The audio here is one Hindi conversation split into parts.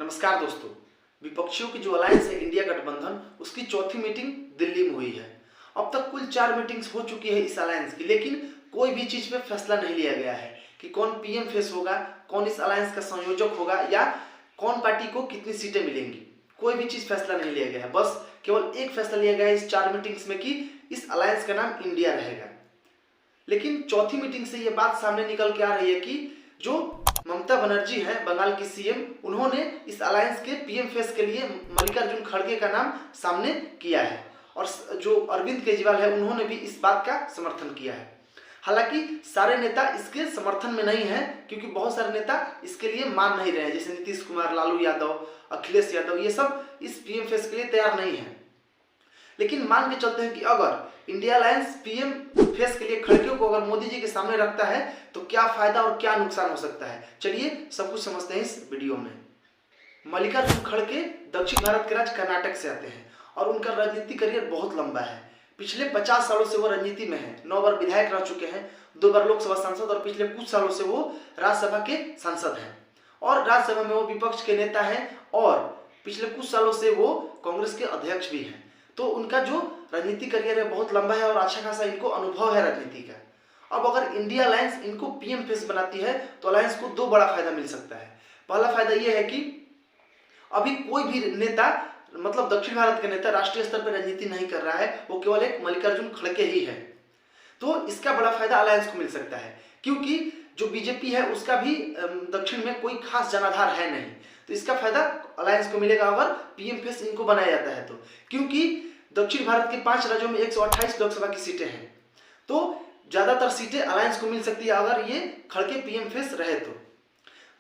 नमस्कार दोस्तों। विपक्षियों की जो अलायंस है इंडिया गठबंधन, उसकी चौथी मीटिंग दिल्ली में हुई है। अब तक कुल 4 मीटिंग्स हो चुकी है इस अलायंस की, लेकिन कोई भी चीज पे फैसला नहीं लिया गया है कि कौन पीएम फेस होगा, कौन इस अलायंस का संयोजक होगा या कौन पार्टी को कितनी सीटें मिलेंगी। कोई भी चीज फैसला नहीं लिया गया है। बस केवल एक फैसला लिया गया है इस 4 मीटिंग्स में कि इस अलायंस का नाम इंडिया रहेगा। लेकिन चौथी मीटिंग से यह बात सामने निकल के आ रही है कि जो ममता बनर्जी है, बंगाल की सीएम, उन्होंने इस अलायंस के पीएम फेस के लिए मल्लिकार्जुन खड़गे का नाम सामने किया है और जो अरविंद केजरीवाल है उन्होंने भी इस बात का समर्थन किया है। हालांकि सारे नेता इसके समर्थन में नहीं है, क्योंकि बहुत सारे नेता इसके लिए मान नहीं रहे हैं, जैसे नीतीश कुमार, लालू यादव, अखिलेश यादव, ये सब इस पीएम फेस के लिए तैयार नहीं है। लेकिन मान के चलते हैं कि अगर इंडिया अलायंस पीएम फेस के लिए खड़गे को अगर मोदी जी के सामने रखता है तो क्या फायदा और क्या नुकसान हो सकता है, चलिए सब कुछ समझते हैं इस वीडियो में। मल्लिकार्जुन खड़गे दक्षिण भारत के राज्य कर्नाटक से आते हैं और उनका राजनीतिक करियर बहुत लंबा है। पिछले 50 सालों से वो राजनीति में है। 9 बार विधायक रह चुके हैं, 2 बार लोकसभा सांसद और पिछले कुछ सालों से वो राज्यसभा के सांसद हैं और राज्यसभा में वो विपक्ष के नेता हैं और पिछले कुछ सालों से वो कांग्रेस के अध्यक्ष भी हैं। तो उनका जो राजनीतिक करियर है बहुत लंबा है और अच्छा खासा इनको अनुभव है राजनीति का। अब अगर इंडिया अलायंस इनको पीएम फेस बनाती है तो अलायंस को 2 बड़ा फायदा मिल सकता है। पहला फायदा यह है कि अभी कोई भी नेता, मतलब दक्षिण भारत के नेता, राष्ट्रीय स्तर पर राजनीति नहीं कर रहा है, वो केवल एक मल्लिकार्जुन खड़गे ही है। तो इसका बड़ा फायदा अलायंस को मिल सकता है, क्योंकि जो बीजेपी है उसका भी दक्षिण में कोई खास जनाधार है नहीं। तो इसका फायदा अलायंस को मिलेगा अगर पीएम फेस इनको बनाया जाता है तो, क्योंकि दक्षिण भारत के 5 राज्यों में 128 लोकसभा की सीटें हैं, तो ज्यादातर सीटें अलायंस को मिल सकती है अगर ये खड़गे पीएम फेस रहे तो।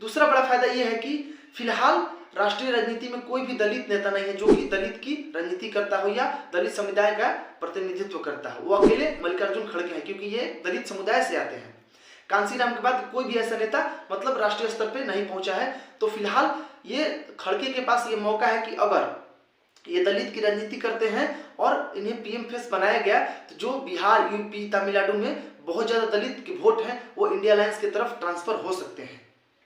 दूसरा बड़ा फायदा यह है कि फिलहाल राष्ट्रीय राजनीति में कोई भी दलित नेता नहीं है जो कि दलित की राजनीति करता हो या दलित समुदाय का प्रतिनिधित्व करता हो। वो अकेले मल्लिकार्जुन खड़गे हैं, क्योंकि ये दलित समुदाय से आते हैं। कांसीराम के बाद कोई भी ऐसा नेता मतलब राष्ट्रीय स्तर पे नहीं पहुंचा है। तो फिलहाल ये खड़गे के पास ये मौका है कि अगर ये दलित की राजनीति करते हैं और इन्हें पीएम फेस बनाया गया तो जो बिहार, यूपी, तमिलनाडु में बहुत ज्यादा दलित के वोट हैं वो इंडिया अलायंस की तरफ ट्रांसफर हो सकते हैं।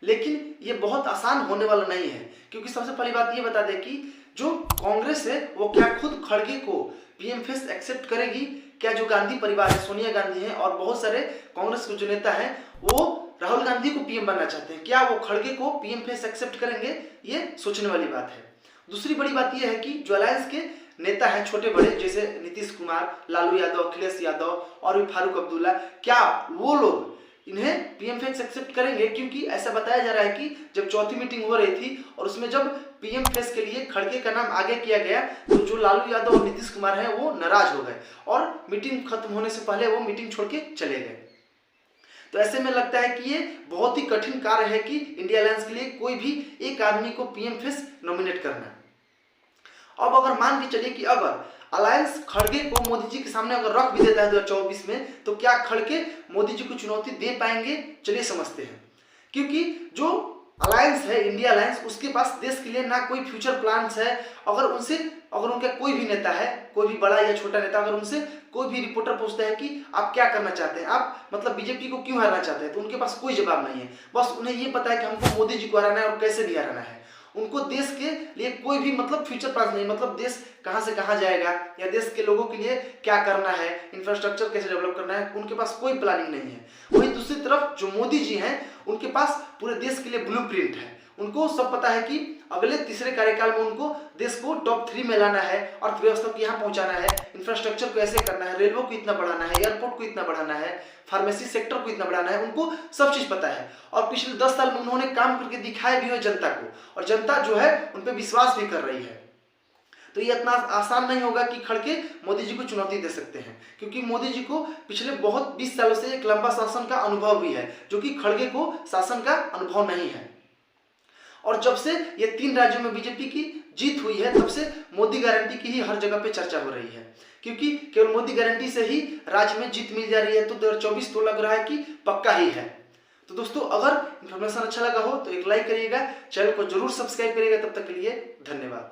लेकिन ये बहुत आसान होने वाला नहीं है, क्योंकि सबसे पहली बात ये बता दें कि जो कांग्रेस है वो क्या खुद खड़गे को पीएम फेस एक्सेप्ट करेगी? क्या जो गांधी परिवार है, सोनिया गांधी है और बहुत सारे कांग्रेस के जो नेता हैं वो राहुल गांधी को पीएम बनना चाहते हैं, क्या वो खड़गे को पीएम फेस एक्सेप्ट करेंगे? ये सोचने वाली बात है। दूसरी बड़ी बात यह है कि जो अलायंस के नेता हैं छोटे बड़े, जैसे नीतीश कुमार, लालू यादव, अखिलेश यादव और भी फारूक अब्दुल्ला, क्या वो लोग इन्हें पीएम फेस एक्सेप्ट करेंगे? क्योंकि ऐसा बताया जा रहा है कि जब चौथी मीटिंग हो रही थी और उसमें जब पीएम फेस के लिए खड़गे का नाम आगे किया गया तो जो लालू यादव और नीतीश कुमार हैं वो नाराज हो गए और मीटिंग खत्म होने से पहले वो मीटिंग छोड़ के चले गए। तो ऐसे में लगता है कि ये बहुत ही कठिन कार्य है कि इंडिया अलायंस के लिए कोई भी एक आदमी को पीएम फेस नॉमिनेट करना। अब अगर मान के चलिए कि अगर अलायंस खड़गे को मोदी जी के सामने अगर रख भी देता है 2024 में, तो क्या खड़गे मोदी जी को चुनौती दे पाएंगे? चलिए समझते हैं। क्योंकि जो अलायंस है इंडिया अलायंस, उसके पास देश के लिए ना कोई फ्यूचर प्लान्स है। अगर उनका कोई भी नेता है, कोई भी बड़ा या छोटा नेता, अगर उनसे कोई भी रिपोर्टर पूछता है कि आप क्या करना चाहते हैं, आप मतलब बीजेपी को क्यों हराना चाहते हैं, तो उनके पास कोई जवाब नहीं है। बस उन्हें ये पता है कि हमको मोदी जी को हराना है और कैसे भी हराना है। उनको देश के लिए कोई भी मतलब फ्यूचर प्लान नहीं, मतलब देश कहां से कहां जाएगा या देश के लोगों के लिए क्या करना है, इंफ्रास्ट्रक्चर कैसे डेवलप करना है, उनके पास कोई प्लानिंग नहीं है। वहीं दूसरी तरफ जो मोदी जी हैं, उनके पास पूरे देश के लिए ब्लूप्रिंट है। उनको सब पता है कि अगले तीसरे कार्यकाल में उनको देश को टॉप 3 में लाना है, अर्थव्यवस्था को यहाँ पहुंचाना है, इंफ्रास्ट्रक्चर को ऐसे करना है, रेलवे को इतना बढ़ाना है, एयरपोर्ट को इतना बढ़ाना है, फार्मेसी सेक्टर को इतना बढ़ाना है। उनको सब चीज पता है और पिछले 10 साल में उन्होंने काम करके दिखाया भी है जनता को, और जनता जो है उन पर विश्वास भी कर रही है। तो ये इतना आसान नहीं होगा कि खड़गे मोदी जी को चुनौती दे सकते हैं, क्योंकि मोदी जी को पिछले बहुत 20 सालों से एक लंबा शासन का अनुभव भी है, जो कि खड़गे को शासन का अनुभव नहीं है। और जब से ये 3 राज्यों में बीजेपी की जीत हुई है, तब से मोदी गारंटी की ही हर जगह पे चर्चा हो रही है, क्योंकि केवल मोदी गारंटी से ही राज्य में जीत मिल जा रही है। तो 2024 तो लग रहा है कि पक्का ही है। तो दोस्तों, अगर इन्फॉर्मेशन अच्छा लगा हो तो एक लाइक करिएगा, चैनल को जरूर सब्सक्राइब करिएगा। तब तक के लिए धन्यवाद।